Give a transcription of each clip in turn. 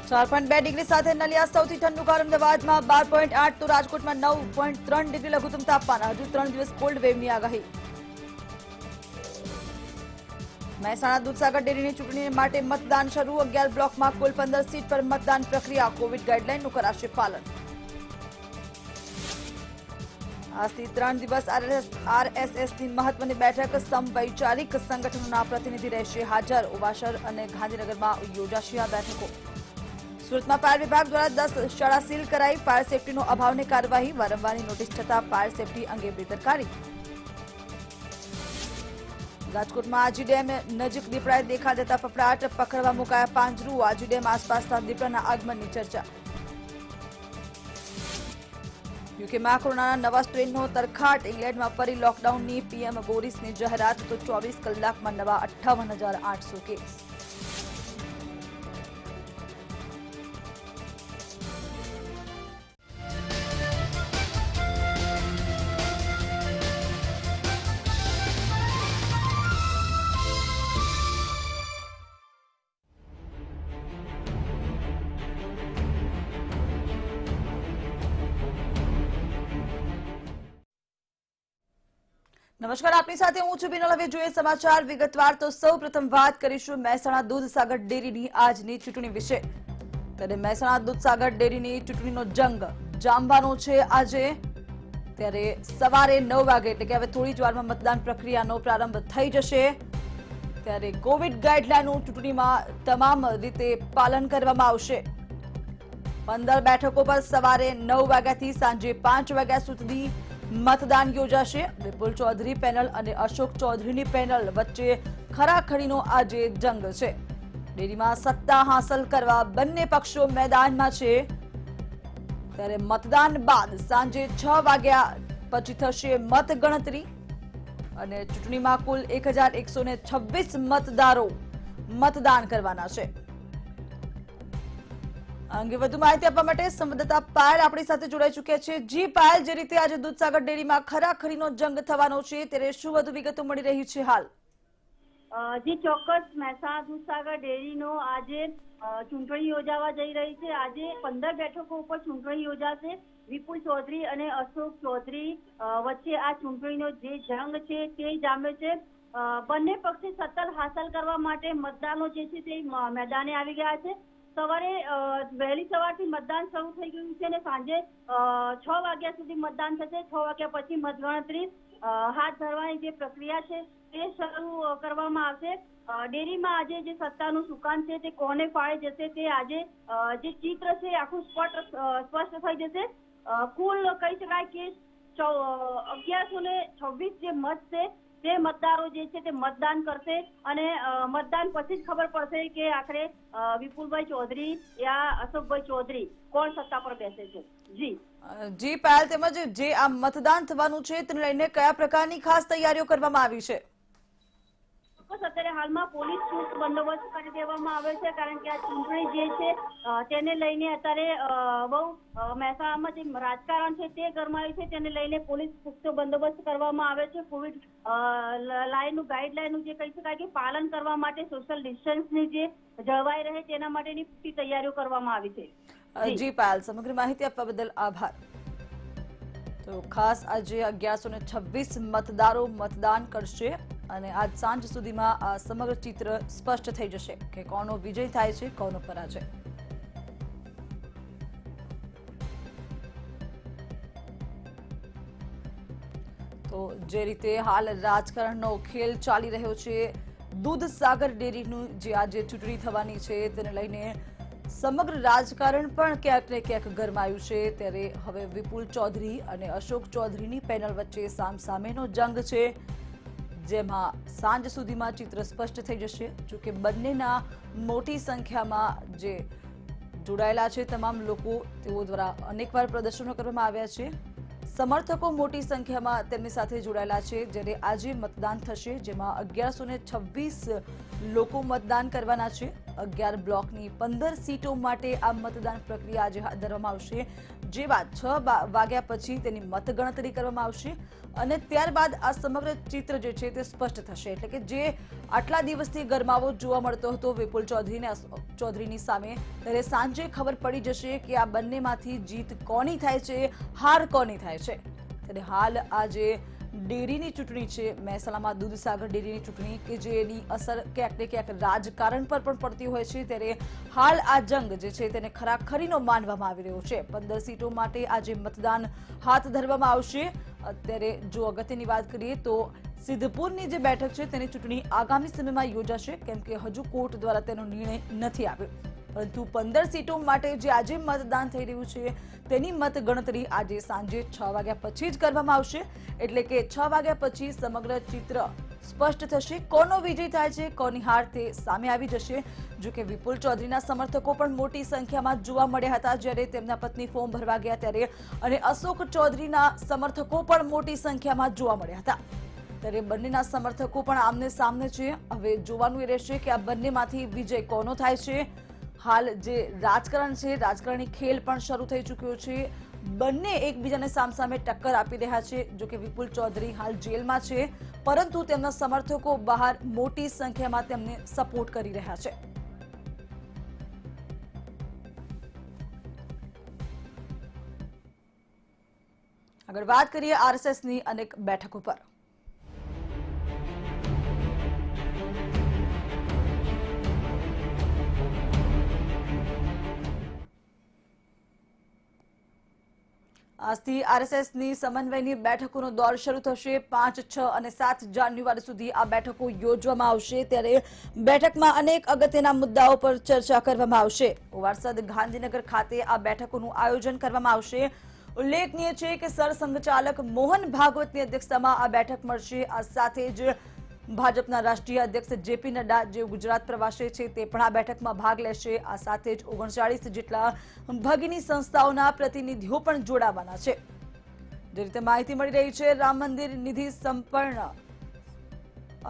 4.2 degree સાથે નલિયા સૌથી ઠંડુગાર અમદાવાદમાં 12.8 તો રાજકોટમાં 9.3 ડિગ્રી લઘુત્તમ તાપમાન. હજુ 3 દિવસ કોલ્ડ વેવની આગાહી. મહેસાણા દૂધસાગર ડેરીની ચૂંટણી માટે મતદાન શરૂ. 11 બ્લોકમાં કુલ 15 સીટ પર મતદાન પ્રક્રિયા. કોવિડ ગાઈડલાઈનનું કરાશે પાલન. આજથી 3 દિવસ આરએસએસની મહત્વની બેઠક. સમવૈચારિક સંગઠનોના પ્રતિનિધિ રહેશે હાજર. ઉવાસર અને ગાંધીનગરમાં યોજાશે આ બેઠકો. સુરતમાં ફાયર વિભાગ દ્વારા 10 શાળા સીલ કરાઈ. ફાયર સેફટીનો અભાવની કાર્યવાહી. વારંવારની નોટિસ છતાં ફાયર સેફટી અંગે બેદરકારી. રાજકોટમાં આજી ડેમ નજીક દીપડાએ દેખા દેતા ફફડાટ. પકડવા મુકાયા પાંજરું. આજી ડેમ આસપાસના દીપડાના આગમનની ચર્ચા. યુકેમાં કોરોનાના નવા સ્ટ્રેનનો તરખાટ. ઇંગ્લેન્ડમાં ફરી લોકડાઉનની પીએમ બોરિસની જાહેરાત. તો 24 કલાકમાં નવા 58,800 કેસ. નમસ્કાર, આપની સાથે હું છું બિનલ. હવે જોઈએ સમાચાર વિગતવાર. તો સૌપ્રથમ વાત કરીશું મહેસાણા દૂધસાગર ડેરીની આજની ચૂંટણી વિશે. ત્યારે મહેસાણા દૂધસાગર ડેરીની ચૂંટણીનો જંગ જામવાનો છે આજે. ત્યારે સવારે 9 વાગે એટલે કે હવે થોડી જ વારમાં મતદાન પ્રક્રિયાનો પ્રારંભ થઈ જશે. ત્યારે કોવિડ ગાઈડલાઈનનું ચૂંટણીમાં તમામ રીતે પાલન કરવામાં આવશે. 15 બેઠકો પર સવારે 9 વાગ્યાથી સાંજે 5 વાગ્યા સુધી મતદાન યોજાશે. વિપુલ ચૌધરી પેનલ અને અશોક ચૌધરીની પેનલ વચ્ચે ખરાખડીનો આજે જંગ છે. ડેરીમાં સત્તા હાંસલ કરવા બંને પક્ષો મેદાનમાં છે. ત્યારે મતદાન બાદ સાંજે 6 વાગ્યા પછી થશે મતગણતરી અને ચૂંટણીમાં કુલ 1126 મતદારો મતદાન કરવાના છે. અંગે વધુ માહિતી આપવા માટે સંવાદદાતા પાયલ આપણી સાથે જોડાઈ ચૂક્યા છે. જી પાયલ, જે રીતે આજે દૂધસાગર ડેરીમાં ખરાખરીનો જંગ થવાનો છે ત્યારે શું વધુ વિગતો મળી રહી છે હાલ? જી ચોક્કસ, મહેસાણા દૂધસાગર ડેરીનો આજે ચૂંટણી યોજાવા જઈ રહી છે. આજે 15 બેઠકો ઉપર ચૂંટણી યોજાશે. વિપુલ ચૌધરી અને અશોક ચૌધરી વચ્ચે આ ચૂંટણીનો જે જંગ છે તે જામ્યો છે. બંને પક્ષે સત્તા હાંસલ કરવા માટે મતદાનો જે છે તે મેદાને આવી ગયા છે. સવારે વહેલી સવારથી મતદાન શરૂ થઈ ગયું છે અને સાંજે 6 વાગ્યા સુધી મતદાન થશે. 6 વાગ્યા પછી મતગણતરી હાથ ધરવાની જે પ્રક્રિયા છે તે શરૂ કરવામાં આવશે. ડેરીમાં આજે જે સત્તાનું સુકાન છે તે કોને ફાળે જશે તે આજે જે ચિત્ર છે આખું સ્પષ્ટ થઈ જશે. કુલ કહી શકાય કે 1126 જે મત છે તે મતદારો જે છે તે મતદાન કરશે અને મતદાન પછી જ ખબર પડશે કે આખરે વિપુલભાઈ ચૌધરી યા અશોકભાઈ ચૌધરી કોણ સત્તા પર બેસે છે. જી પાયલ, તેમજ જે આ મતદાન થવાનું છે તેને લઈને કયા પ્રકારની ખાસ તૈયારીઓ કરવામાં આવી છે? અત્યારે હાલમાં પોલીસ ચુસ્ત બંદોબસ્ત કરી દેવામાં આવે છે, કારણ કે આ ચૂંટણી જે છે તેને લઈને અત્યારે બહુ મહેસાણામાં જે રાજકારણ છે તે ગરમાયું છે. તેને લઈને પોલીસ પુખ્ત બંદોબસ્ત કરવામાં આવે છે. કોવિડ લાઈનનું ગાઈડલાઈનનું જે કહી શકાય કે પાલન કરવા માટે સોશિયલ ડિસ્ટન્સની જે જળવાઈ રહે તેના માટેની પૂરી તૈયારીઓ કરવામાં આવી છે. જી પાયલ, સમગ્ર માહિતી આપવા બદલ આભાર. તો ખાસ આજે 1126 મતદારો મતદાન કરશે અને આજ સાંજ સુધીમાં આ સમગ્ર ચિત્ર સ્પષ્ટ થઈ જશે કે કોનો વિજય થાય છે, કોનો પરાજય. તો જે રીતે હાલ રાજકારણનો ખેલ ચાલી રહ્યો છે, દૂધસાગર ડેરીનું જે આજે ચૂંટણી થવાની છે તેને લઈને સમગ્ર રાજકારણ પણ ક્યાંક ને ક્યાંક ગરમાયું છે. ત્યારે હવે વિપુલ ચૌધરી અને અશોક ચૌધરીની પેનલ વચ્ચે સામસામેનો જંગ છે, જેમાં સાંજ સુધીમાં ચિત્ર સ્પષ્ટ થઈ જશે. જોકે બંનેના મોટી સંખ્યામાં જે જોડાયેલા છે તમામ લોકો, તેઓ દ્વારા અનેકવાર પ્રદર્શનો કરવામાં આવ્યા છે. સમર્થકો મોટી સંખ્યામાં તેમની સાથે જોડાયેલા છે. જ્યારે આજે મતદાન થશે જેમાં 1126 લોકો મતદાન કરવાના છે. 11 બ્લોકની 15 સીટો માટે આ મતદાન પ્રક્રિયા આજે હાથ ધરવામાં આવશે, જે બાદ 6 વાગ્યા પછી તેની મતગણતરી કરવામાં આવશે અને ત્યારબાદ આ સમગ્ર ચિત્ર જે છે તે સ્પષ્ટ થશે. એટલે કે જે આટલા દિવસથી ગરમાવો જોવા મળતો હતો વિપુલ ચૌધરીની સામે, ત્યારે સાંજે ખબર પડી જશે કે આ બંનેમાંથી જીત કોની થાય છે, હાર કોની થાય છે. ત્યારે હાલ આજે ડેરીની ચૂંટણી છે, મહેસાણામાં દૂધસાગર ડેરીની ચૂંટણી, કે જેની અસર ક્યાંક ને ક્યાંક રાજકારણ પર પણ પડતી હોય છે. ત્યારે હાલ આ જંગ જે છે તેને ખરાખરીનો માનવામાં આવી રહ્યો છે. 15 સીટો માટે આજે મતદાન હાથ ધરવામાં આવશે. અત્યારે જો અગત્યની વાત કરીએ તો સિદ્ધપુરની જે બેઠક છે તેની ચૂંટણી આગામી સમયમાં યોજાશે, કેમ કે હજુ કોર્ટ દ્વારા તેનો નિર્ણય નથી આવ્યો. પરંતુ 15 સીટો માટે જે આજે મતદાન થઈ રહ્યું છે તેની મતગણતરી આજે સાંજે 6 વાગ્યા પછી જ કરવામાં આવશે. એટલે કે 6 વાગ્યા પછી સમગ્ર ચિત્ર સ્પષ્ટ થશે, કોનો વિજય થાય છે, કોની હાર તે સામે આવી જશે. જો કે વિપુલ ચૌધરીના સમર્થકો પણ મોટી સંખ્યામાં જોવા મળ્યા હતા જ્યારે તેમના પત્ની ફોર્મ ભરવા ગયા ત્યારે, અને અશોક ચૌધરીના સમર્થકો પણ મોટી સંખ્યામાં જોવા મળ્યા હતા. ત્યારે બંનેના સમર્થકો પણ આમને સામને છે. હવે જોવાનું એ રહેશે કે આ બંનેમાંથી વિજય કોનો થાય છે. હાલ જે રાજકારણ છે, રાજકારણી ખેલ પણ શરૂ થઈ ચૂક્યો છે. બંને એકબીજાને સામસામે ટક્કર આપી રહ્યા છે. જો કે વિપુલ ચૌધરી હાલ જેલમાં છે, પરંતુ તેમના સમર્થકો બહાર મોટી સંખ્યામાં તેમને સપોર્ટ કરી રહ્યા છે. આગળ વાત કરીએ આરએસએસની અનેક બેઠકો પર. આજથી આરએસએસની સમન્વયની બેઠકોનો દોર શરૂ થશે. 5, 6 અને 7 જાન્યુઆરી સુધી આ બેઠકો યોજવામાં આવશે. ત્યારે બેઠકમાં અનેક અગત્યના મુદ્દાઓ પર ચર્ચા કરવામાં આવશે. વારસદ ગાંધીનગર ખાતે આ બેઠકોનું આયોજન કરવામાં આવશે. ઉલ્લેખનીય છે કે સરસંઘચાલક મોહન ભાગવતની અધ્યક્ષતામાં આ બેઠક મળશે. આ સાથે જ ભાજપના રાષ્ટ્રીય અધ્યક્ષ જેપી નડ્ડા જે ગુજરાત પ્રવાસે છે તે પણ આ બેઠકમાં ભાગ લેશે. આ સાથે જ 39 જેટલા ભગીની સંસ્થાઓના પ્રતિનિધિઓ પણ જોડાવાના છે. જે રીતે માહિતી મળી રહી છે, રામ મંદિર નિધિ સમર્પણ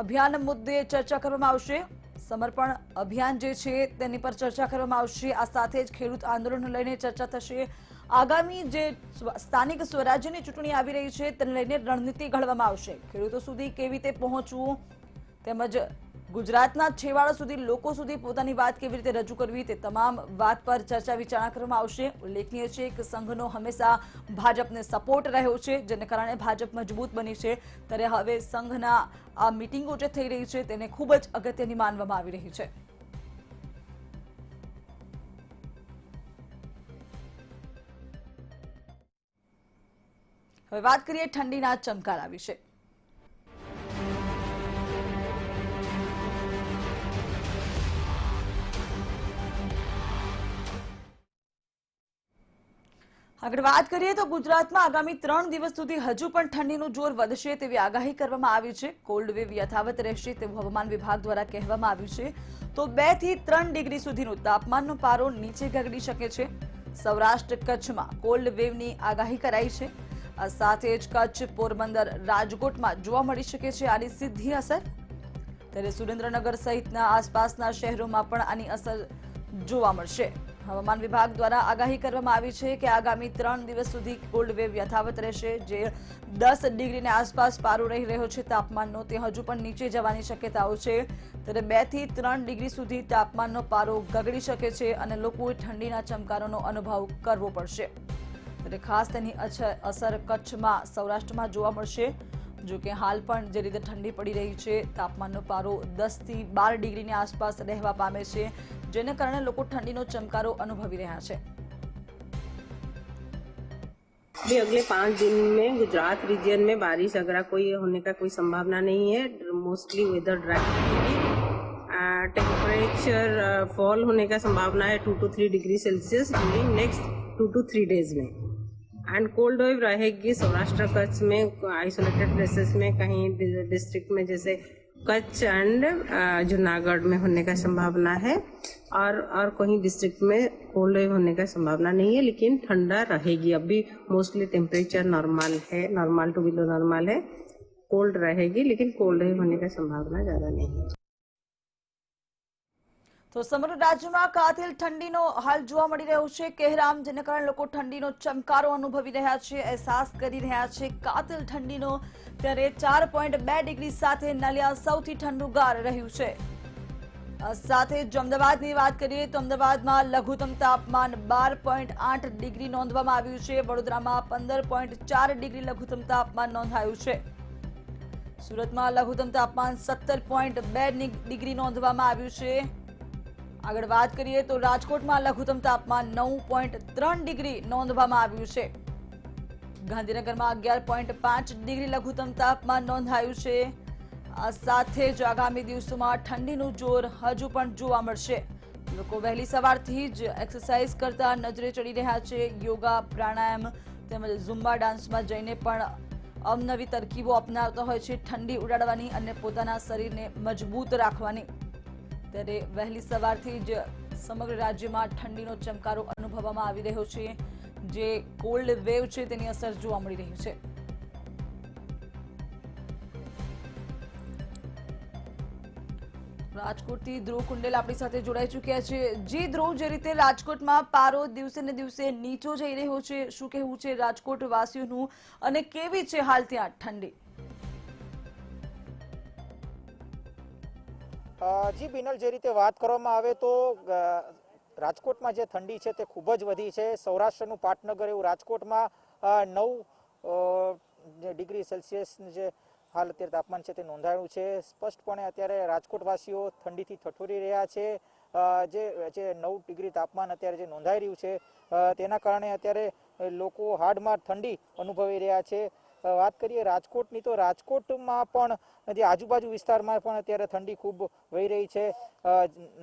અભિયાન મુદ્દે ચર્ચા કરવામાં આવશે. સમર્પણ અભિયાન જે છે તેની પર ચર્ચા કરવામાં આવશે. આ સાથે જ ખેડૂત આંદોલન લઈને ચર્ચા થશે. આગામી જે સ્થાનિક સ્વરાજ્યની ચૂંટણી આવી રહી છે તેને લઈને રણનીતિ ઘડવામાં આવશે. ખેડૂતો સુધી કેવી રીતે પહોંચવું, તેમજ ગુજરાતના છેવાડા સુધી લોકો સુધી પોતાની વાત કેવી રીતે રજૂ કરવી, તે તમામ વાત પર ચર્ચા વિચારણા કરવામાં આવશે. ઉલ્લેખનીય છે કે સંઘનો હંમેશા ભાજપને સપોર્ટ રહ્યો છે, જેને કારણે ભાજપ મજબૂત બની છે. ત્યારે હવે સંઘના આ મિટિંગો જે થઈ રહી છે તેને ખૂબ જ અગત્યની માનવામાં આવી રહી છે. હવે વાત કરીએ ઠંડીના ચમકારા વિશે. આગળ વાત કરીએ તો ગુજરાતમાં આગામી 3 દિવસ સુધી હજુ પણ ઠંડીનું જોર વધશે તેવી આગાહી કરવામાં આવી છે. કોલ્ડ વેવ યથાવત રહેશે તેવું હવામાન વિભાગ દ્વારા કહેવામાં આવ્યું છે. તો 2 થી 3 ડિગ્રી સુધીનું તાપમાનનો પારો નીચે ગગડી શકે છે. સૌરાષ્ટ્ર કચ્છમાં કોલ્ડ વેવની આગાહી કરાઈ છે. આ સાથે જ કચ્છ, પોરબંદર, રાજકોટમાં જોવા મળી શકે છે આની સીધી અસર. ત્યારે સુરેન્દ્રનગર સહિતના આસપાસના શહેરોમાં પણ આની અસર જોવા મળશે. હવામાન વિભાગ દ્વારા આગાહી કરવામાં આવી છે કે આગામી 3 દિવસ સુધી કોલ્ડ વેવ યથાવત રહેશે. જે 10 ડિગ્રીની આસપાસ પારો રહી રહ્યો છે તાપમાનનો, તે હજુ પણ નીચે જવાની શક્યતાઓ છે. ત્યારે 2 થી 3 ડિગ્રી સુધી તાપમાનનો પારો ગગડી શકે છે અને લોકોએ ઠંડીના ચમકારોનો અનુભવ કરવો પડશે. એટલે ખાસ તેની અસર કચ્છમાં, સૌરાષ્ટ્રમાં જોવા મળશે. જો કે હાલ પણ જે રીતે ઠંડી પડી રહી છે, તાપમાનનો પારો 10 થી 12 ડિગ્રીની આસપાસ રહેવા પામે છે, જેને કારણે લોકો ठंडी चमकारो अनुभवी रहा है. अभी अगले 5 दिन में गुजरात रीजन में बारिश अगर कोई होने का कोई संभावना नहीं है. मोस्टली वेदर ड्राई रहेगी. टेम्परेचर फॉल होने का संभावना है 2 to 3 degree Celsius during next 2 to 3 days में. एंड कोल्ड वेव रहेगी सौराष्ट्र कच्छ में, आइसोलेटेड प्लेसेस में, कहीं डिस्ट्रिक्ट में जैसे कच्छ एंड जूनागढ़ में होने का संभावना है. और कहीं डिस्ट्रिक्ट में कोल्ड वेव होने का संभावना नहीं है, लेकिन ठंडा रहेगी. अभी मोस्टली टेम्परेचर नॉर्मल है, नॉर्मल टू बिलो नॉर्मल है. कोल्ड रहेगी, लेकिन कोल्ड वेव होने का संभावना ज्यादा नहीं है. તો સમગ્ર રાજ્યમાં કાતિલ ઠંડીનો હાલ જોવા મળી રહ્યો છે કહેરામ, જેને કારણે લોકો ઠંડીનો ચમકારો અનુભવી રહ્યા છે, અહેસાસ કરી રહ્યા છે કાતિલ ઠંડીનો। ત્યારે 4.2 ડિગ્રી સાથે નલિયા સૌથી ઠંડુગાર રહ્યું છે। સાથે જો અમદાવાદની વાત કરીએ તો અમદાવાદમાં લઘુત્તમ તાપમાન 12.8 ડિગ્રી નોંધવામાં આવ્યું છે। વડોદરામાં 15.4 ડિગ્રી લઘુત્તમ તાપમાન નોંધાયું છે। સુરતમાં લઘુત્તમ તાપમાન 17.2 ડિગ્રી નોંધવામાં આવ્યું છે। આગળ વાત કરીએ તો રાજકોટમાં લઘુત્તમ તાપમાન 9.3 ડિગ્રી નોંધવામાં આવ્યું છે। ગાંધીનગરમાં 11.5 ડિગ્રી લઘુત્તમ તાપમાન નોંધાયું છે। આ સાથે જ આગામી દિવસોમાં ઠંડીનું જોર હજુ પણ જોવા મળશે। લોકો વહેલી સવારથી જ એક્સરસાઇઝ કરતા નજરે ચડી રહ્યા છે। યોગા, પ્રાણાયામ તેમજ ઝુમ્બા ડાન્સમાં જઈને પણ અવનવી તરકીબો અપનાવતા હોય છે ઠંડી ઉડાડવાની અને પોતાના શરીરને મજબૂત રાખવાની। ત્યારે વહેલી સવારથી જ સમગ્ર રાજ્યમાં ઠંડીનો ચમકારો અનુભવવામાં આવી રહ્યો છે। જે કોલ્ડ વેવ છે તેની અસર જોવા મળી રહી છે। રાજકોટથી ધ્રુવ કુંડેલ આપણી સાથે જોડાઈ ચૂક્યા છે। જી ધ્રુવ, જે રીતે રાજકોટમાં પારો દિવસે ને દિવસે નીચો જઈ રહ્યો છે, શું કહેવું છે રાજકોટ વાસીઓનું અને કેવી છે હાલ ત્યાં ઠંડી? જી બિનલ, જે રીતે વાત કરવામાં આવે તો રાજકોટમાં જે ઠંડી છે તે ખૂબ જ વધી છે। સૌરાષ્ટ્રનું પાટનગર એવું રાજકોટમાં 9 ડિગ્રી સેલ્સિયસ જે હાલ અત્યારે તાપમાન છે તે નોંધાયું છે। સ્પષ્ટપણે અત્યારે રાજકોટવાસીઓ ઠંડીથી ઠઠોરી રહ્યા છે। જે 9 ડિગ્રી તાપમાન અત્યારે જે નોંધાઈ રહ્યું છે તેના કારણે અત્યારે લોકો હાડમાં ઠંડી અનુભવી રહ્યા છે। વાત કરીએ રાજકોટની તો રાજકોટમાં પણ જે આજુબાજુ વિસ્તારમાં પણ અત્યારે ઠંડી ખૂબ વહી રહી છે।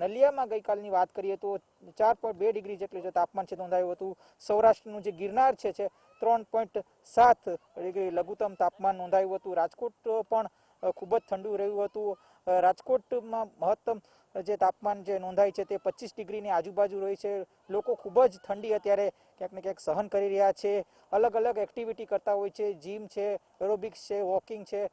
નલિયામાં ગઈકાલની વાત કરીએ તો 4.2 ડિગ્રી જેટલું જે તાપમાન છે નોંધાયું હતું। સૌરાષ્ટ્રનું જે ગિરનાર છે 3.7 ડિગ્રી લઘુત્તમ તાપમાન નોંધાયું હતું। રાજકોટ પણ ખૂબ જ ઠંડુ રહ્યું હતું। રાજકોટમાં મહત્તમ જે તાપમાન જે નોંધાય છે તે 25 ડિગ્રીની આજુબાજુ રહી છે। લોકો ખૂબ જ ઠંડી અત્યારે ક્યાંક ને ક્યાંક સહન કરી રહ્યા છે। અલગ અલગ એક્ટિવિટી કરતા હોય છે, જીમ છે, એરોબિક્સ છે, વોકિંગ છે,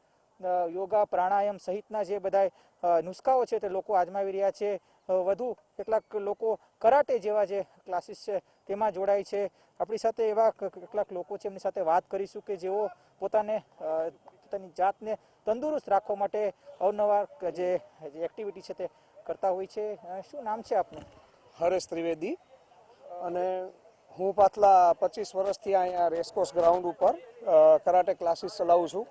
યોગા, પ્રાણાયામ સહિતના જે બધા નુસ્ખાઓ છે તે લોકો આજમાવી રહ્યા છે। વધુ કેટલાક લોકો કરાટે જેવા જે ક્લાસીસ છે તેમાં જોડાય છે। આપણી સાથે એવા કેટલાક લોકો છે, એમની સાથે વાત કરીશું કે જેઓ પોતાની જાતને તંદુરસ્ત રાખવા માટે અવનવાર જે એક્ટિવિટી છે તે કરતા હોય છે। શું નામ છે આપનું? હરેશ ત્રિવેદી, અને હું પાછલા 25 વર્ષથી અહીંયા રેસકોર્સ ગ્રાઉન્ડ ઉપર કરાટે ક્લાસીસ ચલાવું છું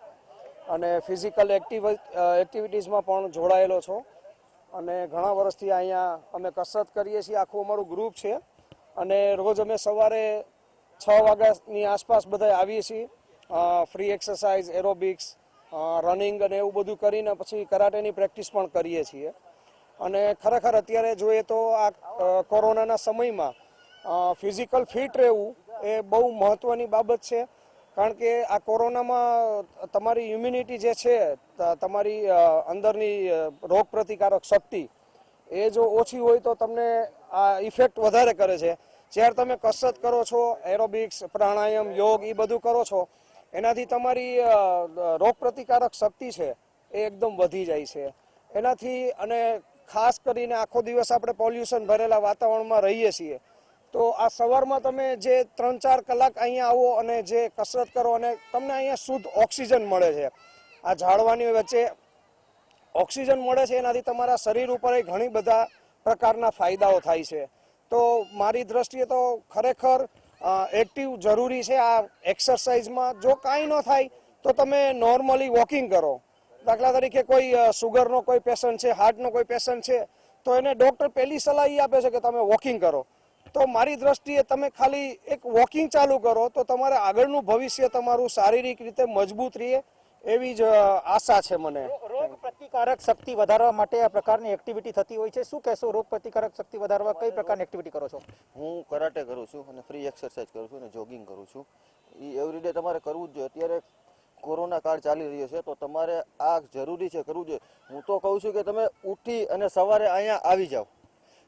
અને ફિઝિકલ એક્ટિવિટીઝમાં પણ જોડાયેલો છું અને ઘણા વર્ષથી અહીંયા અમે કસરત કરીએ છીએ। આખું અમારું ગ્રુપ છે અને રોજ અમે સવારે 6 વાગ્યાની આસપાસ બધા આવીએ છીએ। ફ્રી એક્સરસાઇઝ, એરોબિક્સ, રનિંગ અને એવું બધું કરીને પછી કરાટેની પ્રેક્ટિસ પણ કરીએ છીએ। અને ખરેખર અત્યારે જોઈએ તો આ કોરોનાના સમયમાં ફિઝિકલ ફિટ રહેવું એ બહુ મહત્ત્વની બાબત છે, કારણ કે આ કોરોનામાં તમારી ઇમ્યુનિટી જે છે, તમારી અંદરની રોગ પ્રતિકારક શક્તિ એ જો ઓછી હોય તો તમને આ ઇફેક્ટ વધારે કરે છે। જ્યારે તમે કસરત કરો છો, એરોબિક્સ, પ્રાણાયામ, યોગ એ બધું કરો છો, એનાથી તમારી રોગ પ્રતિકારક શક્તિ છે એ એકદમ વધી જાય છે એનાથી। અને ખાસ કરીને આખો દિવસ આપણે પોલ્યુશન ભરેલા વાતાવરણમાં રહીએ છીએ, તો આ સવારમાં તમે જે 3-4 કલાક અહીંયા આવો અને જે કસરત કરો અને તમને અહીંયા શુદ્ધ ઓક્સિજન મળે છે। આ ઝાડવાની વચ્ચે ઓક્સિજન મળે છે, એનાથી તમારા શરીર ઉપર ઘણી બધા પ્રકારના ફાયદાઓ થાય છે। તો મારી દ્રષ્ટિએ તો ખરેખર એક્ટિવ જરૂરી છે આ એક્સરસાઇઝમાં। જો કાંઈ ન થાય તો તમે નોર્મલી વોકિંગ કરો। દાખલા તરીકે કોઈ સુગરનો કોઈ પેશન્ટ છે, હાર્ટનો કોઈ પેશન્ટ છે, તો એને ડૉક્ટર પહેલી સલાહ એ આપે છે કે તમે વોકિંગ કરો। તો મારી દ્રષ્ટિએ તમે ખાલી એક વોકિંગ ચાલુ કરો તો તમારે આગળનું ભવિષ્ય તમારું શારીરિક રીતે મજબૂત રહે એવી જ આશા છે મને। રોગ પ્રતિકારક શક્તિ વધારવા માટે આ પ્રકારની એક્ટિવિટી થતી હોય છે। શું કહેશો, રોગ પ્રતિકારક શક્તિ વધારવા કઈ પ્રકારની એક્ટિવિટી કરો છો? હું કરાટે કરું છું અને ફ્રી એક્સરસાઇઝ કરું છું અને જોગિંગ કરું છું। એ એવરીડે તમારે કરવું જ જોઈએ। અત્યારે કોરોના કાળ ચાલી રહ્યો છે તો તમારે આ જરૂરી છે, કરવું જોઈએ। હું તો કહું છું કે તમે ઉઠી અને સવારે અહીંયા આવી જાઓ,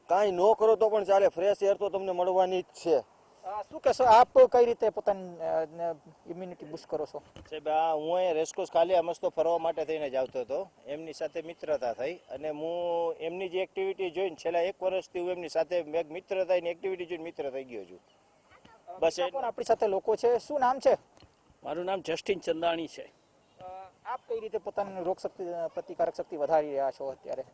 કાંઈ ન કરો તો પણ ચાલે, ફ્રેશ એર તો તમને મળવાની જ છે। શું કહેશો આપ કઈ રીતે પોતાની ઇમ્યુનિટી બૂસ્ટ કરો છો? સાહેબ હું અહીંયા રેસકોર્સ ખાલી આ મસ્તો ફરવા માટે થઈને જ આવતો હતો. એમની સાથે મિત્રતા થઈ અને હું એમની જે એક્ટિવિટી જોઈને છેલ્લા 1 વર્ષથી હું એમની સાથે મિત્રતાની એક્ટિવિટી જોઈને મિત્ર થઈ ગયો છું. બસ બીજા પણ આપણી સાથે લોકો છે, શું નામ છે? મારું નામ જસ્ટિન ચંદાણી છે. આપ કઈ રીતે પોતાની રોગ શક્તિ પ્રતિકારક શક્તિ વધારી રહ્યા છો અત્યારે?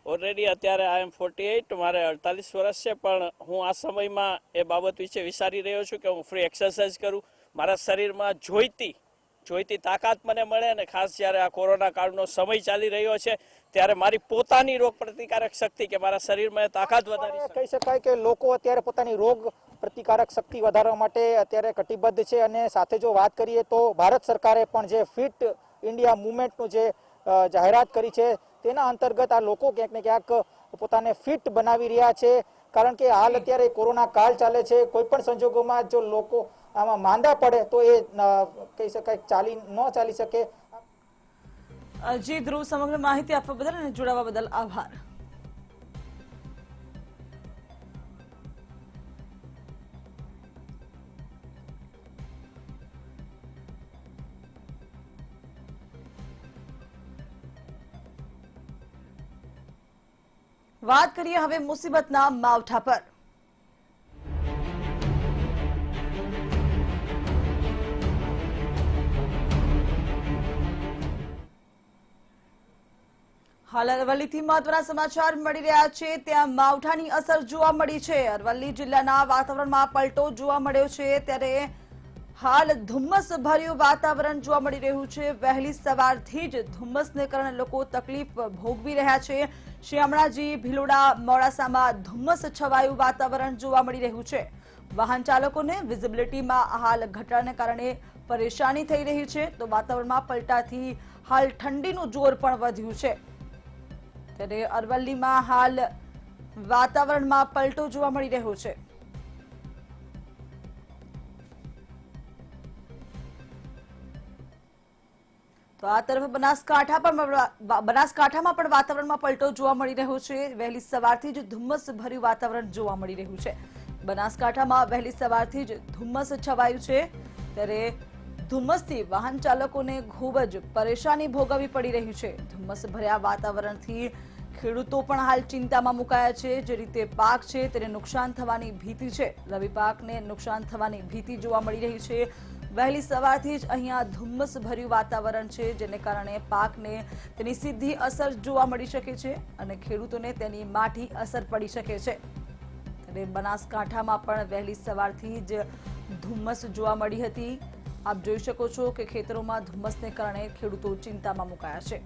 ઓલરેડી અત્યારે આઈ એમ 48, મારે 48 વર્ષ છે, પણ હું આ સમયમાં એ બાબત વિશે વિચારી રહ્યો છું કે હું ફ્રી એક્સરસાઇઝ કરું, મારા શરીરમાં જોઈતી તાકાત મને મળે. અને ખાસ જ્યારે આ કોરોના કાળનો સમય ચાલી રહ્યો છે ત્યારે મારી પોતાની રોગ પ્રતિકારક શક્તિ કે મારા શરીરમાં તાકાત વધારી કહી શકાય કે લોકો અત્યારે પોતાની રોગ પ્રતિકારક શક્તિ વધારવા માટે અત્યારે કટિબદ્ધ છે. અને સાથે જો વાત કરીએ તો ભારત સરકારે પણ જે ફિટ ઇન્ડિયા મુવમેન્ટનું જે જાહેરાત કરી છે તેના અંતર્ગત આ લોકો ક્યાંક ને ક્યાંક પોતાને ફિટ બનાવી રહ્યા છે. કારણ કે હાલ અત્યારે કોરોના કાળ ચાલે છે, કોઈ પણ સંજોગોમાં જો લોકો આમાં માંદા પડે તો એ કહી શકાય ન ચાલી શકે. જી ધ્રુવ, સમગ્ર માહિતી આપવા બદલ અને જોડાવા બદલ આભાર. વાત કરીએ હવે મુસીબતના માવઠા પર. હાલ અરવલ્લીથી મહત્વના સમાચાર મળી રહ્યા છે. ત્યાં માવઠાની અસર જોવા મળી છે. અરવલ્લી જિલ્લાના વાતાવરણમાં પલટો જોવા મળ્યો છે, ત્યારે હાલ ધુમ્મસ ભર્યું વાતાવરણ જોવા મળી રહ્યું છે. વહેલી સવારથી જ ધુમ્મસને કારણે લોકો તકલીફ ભોગવી રહ્યા છે. શામળાજી, ભિલોડા, મોડાસામાં ધુમ્મસ છવાયું વાતાવરણ જોવા મળી રહ્યું છે. વાહન ચાલકોને વિઝિબિલિટીમાં હાલ ઘટાડાને કારણે પરેશાની થઈ રહી છે. તો વાતાવરણમાં પલટાથી હાલ ઠંડીનું જોર પણ વધ્યું છે. ત્યારે અરવલ્લીમાં હાલ વાતાવરણમાં પલટો જોવા મળી રહ્યો છે. તો આ તરફ બનાસકાંઠામાં પણ વાતાવરણમાં પલટો જોવા મળી રહ્યો છે. વહેલી સવારથી જ ધુમ્મસ ભર્યું વાતાવરણ જોવા મળી રહ્યું છે. બનાસકાંઠામાં વહેલી સવારથી જ ધુમ્મસ છવાયું છે, ત્યારે ધુમ્મસથી વાહન ચાલકોને ખૂબ જ પરેશાની ભોગવવી પડી રહી છે. ધુમ્મસ ભર્યા વાતાવરણથી ખેડૂતો પણ હાલ ચિંતામાં મુકાયા છે. જે રીતે પાક છે તેને નુકસાન થવાની ભીતિ છે. રવિ પાકને નુકસાન થવાની ભીતિ જોવા મળી રહી છે. વહેલી સવારથી જ અહીંયા ધુમ્મસ ભર્યું વાતાવરણ છે, જેને કારણે પાકને તેની સીધી અસર જોવા મળી શકે છે અને ખેડૂતોને તેની માઠી અસર પડી શકે છે. ત્યારે બનાસકાંઠામાં પણ વહેલી સવારથી જ ધુમ્મસ જોવા મળી હતી. આપ જોઈ શકો છો કે ખેતરોમાં ધુમ્મસને કારણે ખેડૂતો ચિંતામાં મુકાયા છે.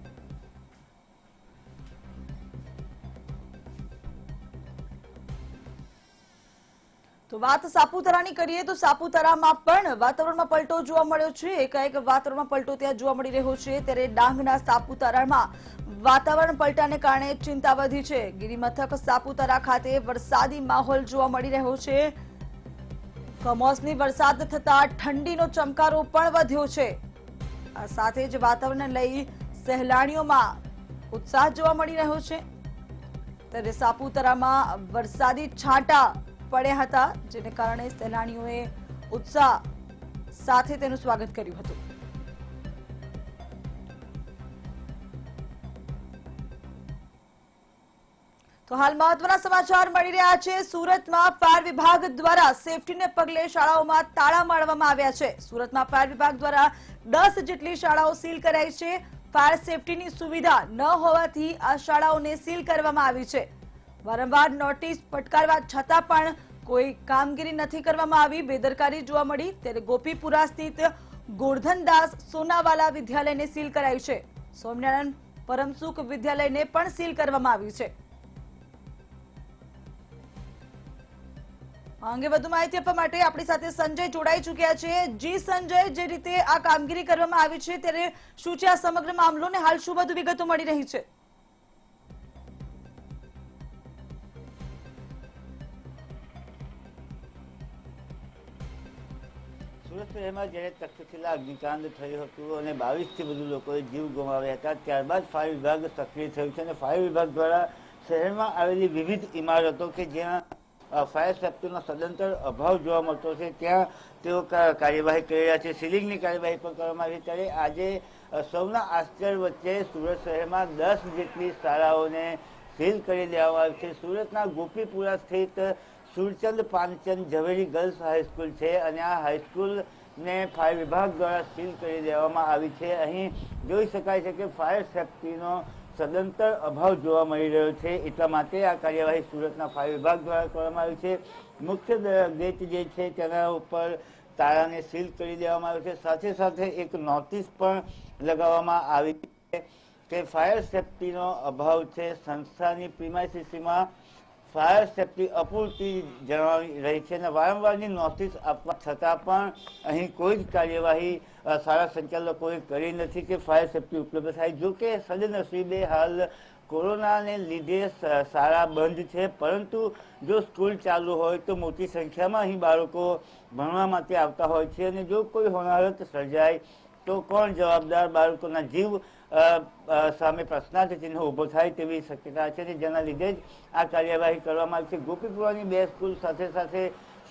તો વાત સાપુતારાની કરીએ તો સાપુતારામાં પણ વાતાવરણમાં પલટો જોવા મળ્યો છે. એકાએક વાતાવરણમાં પલટો ત્યાં જોવા મળી રહ્યો છે. ત્યારે ડાંગના સાપુતારામાં વાતાવરણ પલટાને કારણે ચિંતા વધી છે. ગિરિમથક સાપુતારા ખાતે વરસાદી માહોલ જોવા મળી રહ્યો છે. કમોસમી વરસાદ થતા ઠંડીનો ચમકારો પણ વધ્યો છે. આ સાથે જ વાતાવરણને લઈ સહેલાણીઓમાં ઉત્સાહ જોવા મળી રહ્યો છે. ત્યારે સાપુતારામાં વરસાદી છાંટા પડ્યા હતા, જેને કારણે સહેલાણીઓએ ઉત્સાહ સાથે તેનું સ્વાગત કર્યું હતું. તો હાલ મહત્વના સમાચાર મળી રહ્યા છે. સુરતમાં ફાયર વિભાગ દ્વારા સેફટીને પગલે શાળાઓમાં તાળા મારવામાં આવ્યા છે. સુરતમાં ફાયર વિભાગ દ્વારા 10 જેટલી શાળાઓ સીલ કરાઈ છે. ફાયર સેફટીની સુવિધા ન હોવાથી આ શાળાઓને સીલ કરવામાં આવી છે. વારંવાર નોટિસ ફટકારવા છતાં પણ કોઈ કામગીરી નથી કરવામાં આવી. બેદરકારી જોવા મળી. ત્યારે ગોપીપુરા સ્થિત ગોરધનદાસ સોનાવાલા વિદ્યાલયને સીલ કરાયું છે. સ્વામિનારાયણ પરમસુખ વિદ્યાલયને પણ સીલ કરવામાં આવ્યું છે. આ અંગે વધુ માહિતી આપવા માટે આપણી સાથે સંજય જોડાઈ ચૂક્યા છે. જી સંજય, જે રીતે આ કામગીરી કરવામાં આવી છે ત્યારે શું છે આ સમગ્ર મામલો ને હાલ શું વધુ વિગતો મળી રહી છે? સુરત શહેરમાં જ્યારે તક્ષશિલા અગ્નિકાંડ થયું હતું અને 22થી વધુ લોકોએ જીવ ગુમાવ્યા હતા, ત્યારબાદ ફાયર વિભાગ સક્રિય થયું છે અને ફાયર વિભાગ દ્વારા શહેરમાં આવેલી વિવિધ ઇમારતો કે જ્યાં ફાયર સેફ્ટીનો સદંતર અભાવ જોવા મળતો છે, ત્યાં તેઓ કાર્યવાહી કરી રહ્યા છે. સીલિંગની કાર્યવાહી પણ કરવામાં આવી. ત્યારે આજે સૌના આશ્ચર્ય વચ્ચે સુરત શહેરમાં 10 જેટલી શાળાઓને સીલ કરી દેવામાં આવી છે. સુરતના ગોપીપુરા સ્થિત સુરચંદ પાનચંદ ઝવેરી ગર્લ્સ હાઈસ્કૂલ છે અને આ હાઈસ્કૂલને ફાયર વિભાગ દ્વારા સીલ કરી દેવામાં આવી છે. અહીં જોઈ શકાય છે કે ફાયર સેફ્ટીનો સદંતર અભાવ જોવા મળી રહ્યો છે. એટલા માટે આ કાર્યવાહી સુરતના ફાયર વિભાગ દ્વારા કરવામાં આવી છે. મુખ્ય ગેટ જે છે તેના ઉપર તાળાને સીલ કરી દેવામાં આવ્યો છે. સાથે સાથે એક નોટિસ પણ લગાવવામાં આવી છે કે ફાયર સેફ્ટીનો અભાવ છે. સંસ્થાની પ્રિમાઇસીસમાં ફાયર સેફ્ટી અપૂરતી જણાવી રહી છે અને વારંવારની નોટિસ આપવા છતાં પણ અહીં કોઈ જ કાર્યવાહી શાળા સંચાલકોએ કરી નથી કે ફાયર સેફ્ટી ઉપલબ્ધ થાય. જો કે સદનસીબે હાલ કોરોનાને લીધે શાળા બંધ છે, પરંતુ જો સ્કૂલ ચાલુ હોય તો મોટી સંખ્યામાં અહીં બાળકો ભણવા માટે આવતા હોય છે અને જો કોઈ હોનારત સર્જાય તો કોણ જવાબદાર? બાળકોના જીવ સામે પ્રશ્નાર્થ ચિહ્ન ઊભો થાય તેવી શક્યતા છે અને જેના લીધે જ આ કાર્યવાહી કરવામાં આવી છે. ગોપીપુરાની 2 સ્કૂલ સાથે સાથે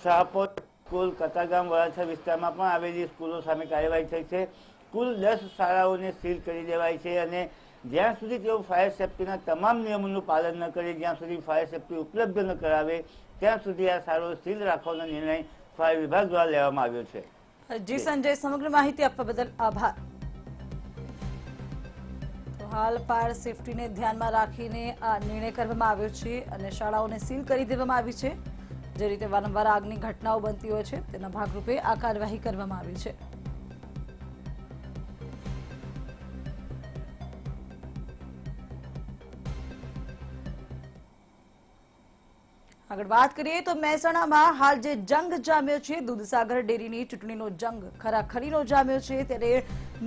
શાહપોર સ્કૂલ, કતારગામ, વરાછા વિસ્તારમાં પણ આવેલી સ્કૂલો સામે કાર્યવાહી થઈ છે. કુલ 10 શાળાઓને સીલ કરી દેવાય છે અને જ્યાં સુધી તેઓ ફાયર સેફ્ટીના તમામ નિયમોનું પાલન ન કરે, જ્યાં સુધી ફાયર સેફ્ટી ઉપલબ્ધ ન કરાવે, ત્યાં સુધી આ શાળાઓ સીલ રાખવાનો નિર્ણય ફાયર વિભાગ દ્વારા લેવામાં આવ્યો છે. જી સંજય, સમગ્ર માહિતી આપવા બદલ આભાર. હાલ ફાયર સેફ્ટીને ધ્યાનમાં રાખીને આ નિર્ણય કરવામાં આવ્યો છે અને શાળાઓને સીલ કરી દેવામાં આવી છે. જે રીતે વારંવાર આગની ઘટનાઓ બનતી હોય છે તેના ભાગરૂપે આ કાર્યવાહી કરવામાં આવી છે. આગળ વાત કરીએ તો મહેસાણામાં હાલ જે જંગ જામ્યો છે, દૂધસાગર ડેરીની ચૂંટણીનો જંગ ખરાખરીનો જામ્યો છે, ત્યારે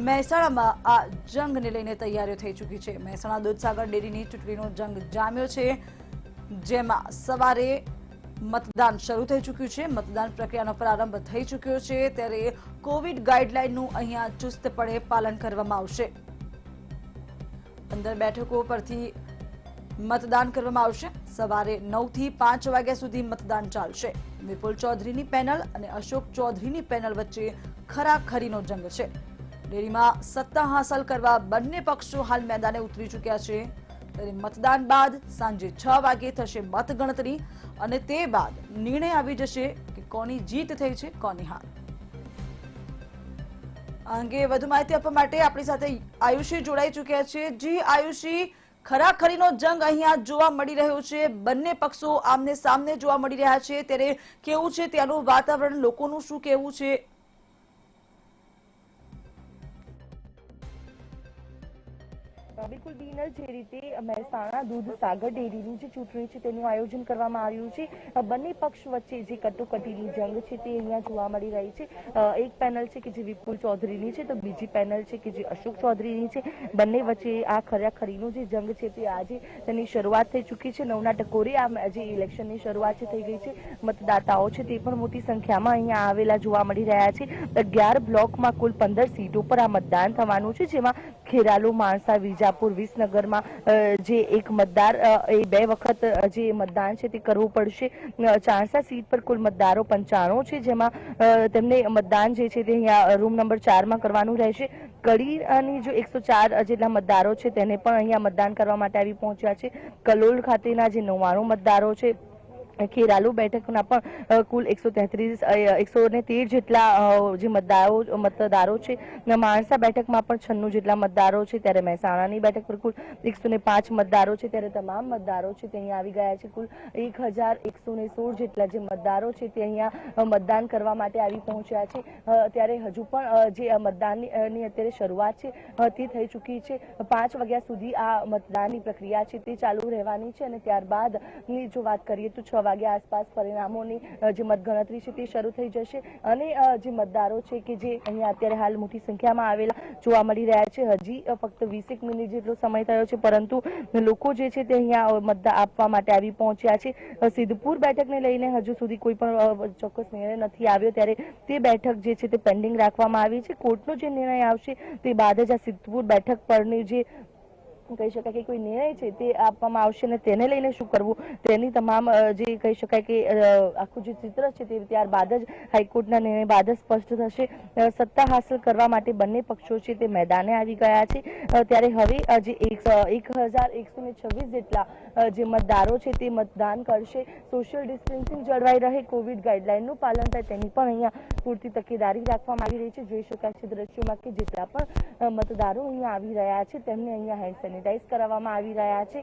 મહેસાણામાં આ જંગને લઈને તૈયારીઓ થઈ ચૂકી છે. મહેસાણા દૂધસાગર ડેરીની ચૂંટણીનો જંગ જામ્યો છે, જેમાં સવારે મતદાન શરૂ થઈ ચૂક્યું છે. મતદાન પ્રક્રિયાનો પ્રારંભ થઈ ચૂક્યો છે, ત્યારે કોવિડ ગાઈડલાઈનનું અહીંયા ચુસ્તપણે પાલન કરવામાં આવશે. 15 બેઠકો પરથી મતદાન કરવામાં આવશે. સવારે 9 થી 5 વાગ્યા સુધી મતદાન ચાલશે. વિપુલ ચૌધરીની પેનલ અને અશોક ચૌધરીની પેનલ વચ્ચે ખરાખરીનો જંગ છે. ડેરીમાં સત્તા હાંસલ કરવા બંને પક્ષો હાલ મેદાને ઉતરી ચૂક્યા છે. ત્યારે મતદાન બાદ સાંજે 6 વાગે થશે મતગણતરી અને તે બાદ નિર્ણય આવી જશે કે કોની જીત થઈ છે, કોની હાર. આ અંગે વધુ માહિતી આપવા માટે આપણી સાથે આયુષી જોડાઈ ચૂક્યા છે. જી આયુષી, ખરાખરીનો જંગ અહીંયા જોવા મળી રહ્યો છે. બંને પક્ષો આમને સામને જોવા મળી રહ્યા છે, ત્યારે કેવું છે ત્યાંનું વાતાવરણ, લોકોનું શું કહેવું છે? બિલકુલ બીનલ, જે રીતે મહેસાણા દૂધસાગર ડેરીની જે ચૂંટણી છે તેનું આયોજન કરવામાં આવ્યું છે. બંને પક્ષ વચ્ચે જે કટોકટીની જંગ છે તે અહીંયા જોવા મળી રહી છે. એક પેનલ છે કે જે વિપુલ ચૌધરીની છે, તો બીજી પેનલ છે કે જે અશોક ચૌધરીની છે. બંને વચ્ચે આ ખરાખરીનો જે જંગ છે તે આજે તેની શરૂઆત થઈ ચૂકી છે. 9ના ટકોરે આ જે ઇલેક્શનની શરૂઆત થઈ ગઈ છે. મતદાતાઓ છે તે પણ મોટી સંખ્યામાં અહીંયા આવેલા જોવા મળી રહ્યા છે. 11 બ્લોકમાં કુલ 15 સીટો પર આ મતદાન થવાનું છે, જેમાં ખેરાલુ, માણસા, વિજાપુર, વિસનગરમાં જે એક મતદાર એ 2 વખત જે મતદાન છે તે કરવું પડશે. ચાણસા સીટ પર કુલ મતદારો 95 છે, જેમાં તેમને મતદાન જે છે તે અહીંયા રૂમ નંબર 4માં કરવાનું રહેશે. કડીની જો 104 જેટલા મતદારો છે તેને પણ અહીંયા મતદાન કરવા માટે આવી પહોંચ્યા છે. કલોલ ખાતેના જે 99 મતદારો છે, ખેરાલુ બેઠકના પણ કુલ 113 જેટલા જે મતદારો છે. માણસા બેઠકમાં પણ 96 જેટલા મતદારો છે. ત્યારે મહેસાણાની બેઠક પર કુલ 105 મતદારો છે. ત્યારે તમામ મતદારો છે તે અહીંયા આવી ગયા છે. કુલ 1116 જેટલા જે મતદારો છે તે અહીંયા મતદાન કરવા માટે આવી પહોંચ્યા છે. ત્યારે હજુ પણ જે મતદાનની અત્યારે શરૂઆત છે તે થઈ ચૂકી છે. 5 વાગ્યા સુધી આ મતદાનની પ્રક્રિયા છે તે ચાલુ રહેવાની છે અને ત્યારબાદની જો વાત કરીએ તો 6 વાગ્યા આસપાસ પરિણામોની જે મતગણતરી છે તે શરૂ થઈ જશે અને જે મતદારો છે કે જે અહીંયા અત્યારે હાલ મોટી સંખ્યામાં આવેલા જોવા મળી રહ્યા છે. હજી ફક્ત 20 મિનિટ જેટલો સમય થયો છે, પરંતુ લોકો જે છે તે અહીંયા મતદાન આપવા માટે આવી પહોંચ્યા છે. સિદ્ધપુર બેઠકને લઈને હજુ સુધી કોઈ પણ ચોક્કસ નિર્ણય નથી આવ્યો, ત્યારે તે બેઠક જે છે તે પેન્ડિંગ રાખવામાં આવી છે. કોર્ટનો જે નિર્ણય આવશે તે બાદ જ આ સિદ્ધપુર બેઠક પરની જે કહી શકાય કે કોઈ નિર્ણય છે તે આપવામાં આવશે અને તેને લઈને શું કરવું તેની તમામ જે કહી શકાય કે આખું જે ચિત્ર છે તે ત્યારબાદ જ હાઈકોર્ટના નિર્ણય બાદ જ સ્પષ્ટ થશે. સત્તા હાંસલ કરવા માટે બંને પક્ષો છે તે મેદાને આવી ગયા છે. ત્યારે હવે જે 1126 જેટલા જે મતદારો છે તે મતદાન કરશે. સોશિયલ ડિસ્ટન્સિંગ જળવાઈ રહે, કોવિડ ગાઈડલાઈનનું પાલન થાય તેની પણ અહીંયા પૂરતી તકેદારી રાખવામાં આવી રહી છે. જોઈ શકાય છે દ્રશ્યોમાં કે જેટલા પણ મતદારો અહીંયા આવી રહ્યા છે તેમને અહીંયા હેન્ડ સેનિટાઈઝ કરાવવામાં આવી રહ્યા છે.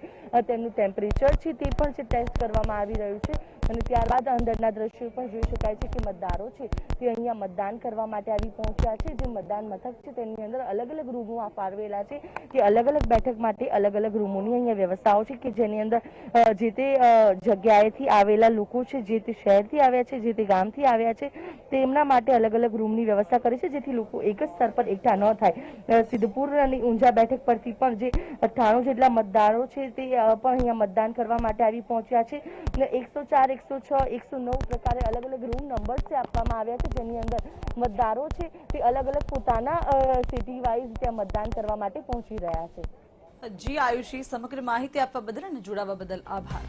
તેમનું ટેમ્પરેચર છે તે પણ છે ટેસ્ટ કરવામાં આવી રહ્યું છે અને ત્યારબાદ અંદરના દ્રશ્યો પણ જોઈ શકાય છે કે મતદારો છે તે અહીંયા મતદાન કરવા માટે આવી પહોંચ્યા છે. જે મતદાન મથક છે તેની અંદર અલગ અલગ રૂમો ફાળવેલા છે કે અલગ અલગ બેઠક માટે અલગ અલગ રૂમોની અહીંયા વ્યવસ્થાઓ છે કે જેની અંદર જે તે જગ્યાએથી આવેલા લોકો છે, જે તે શહેરથી આવ્યા છે, જે તે ગામથી આવ્યા છે તેમના માટે અલગ અલગ રૂમની વ્યવસ્થા કરી છે જેથી લોકો એક જ સ્તર પર એકઠા ન થાય. સિદ્ધપુર અને ઊંઝા બેઠક પરથી પણ જે 98 જેટલા મતદારો છે તે પણ અહીંયા મતદાન કરવા માટે આવી પહોંચ્યા છે. 104, 106, 109 પ્રકારે અલગ અલગ રૂમ નંબર છે આપવામાં આવ્યા છે જેની અંદર મતદારો છે તે અલગ અલગ પોતાના સિટી વાઇઝ ત્યાં મતદાન કરવા માટે પહોંચી રહ્યા છે. જી આયુષી, સમગ્ર માહિતી આપવા બદલ અને જોડાવા બદલ આભાર.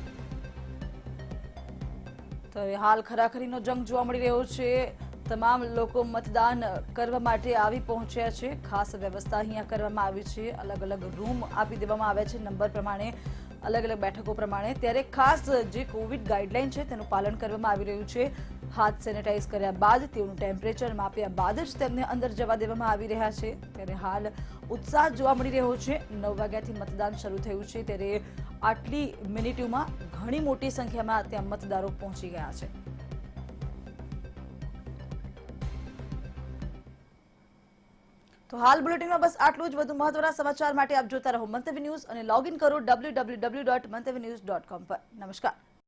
તો હાલ ખરાખરીનો જંગ જોવા મળી રહ્યો છે. તમામ લોકો મતદાન કરવા માટે આવી પહોંચ્યા છે. ખાસ વ્યવસ્થા અહીંયા કરવામાં આવી છે. અલગ અલગ રૂમ આપી દેવામાં આવ્યા છે નંબર પ્રમાણે, અલગ અલગ બેઠકો પ્રમાણે. ત્યારે ખાસ જે કોવિડ ગાઈડલાઈન છે તેનું પાલન કરવામાં આવી રહ્યું છે. હાથ સેનેટાઈઝ કર્યા બાદ, તેનું ટેમ્પરેચર માપ્યા બાદ જ તેમને અંદર જવા દેવામાં આવી રહ્યા છે. ત્યારે હાલ ઉત્સાહ જોવા મળી રહ્યો છે. 9 વાગ્યાથી મતદાન શરૂ થયું છે ત્યારે આટલી મિનિટોમાં ઘણી મોટી સંખ્યામાં ત્યાં મતદારો પહોંચી ગયા છે. તો હાલ બુલેટિનમાં બસ આટલું જ. વધુ મહત્વના સમાચાર માટે આપ જોતા રહો મંતવ્ય ન્યૂઝ અને લોગ ઇન કરો www.mantavynews.com પર. નમસ્કાર.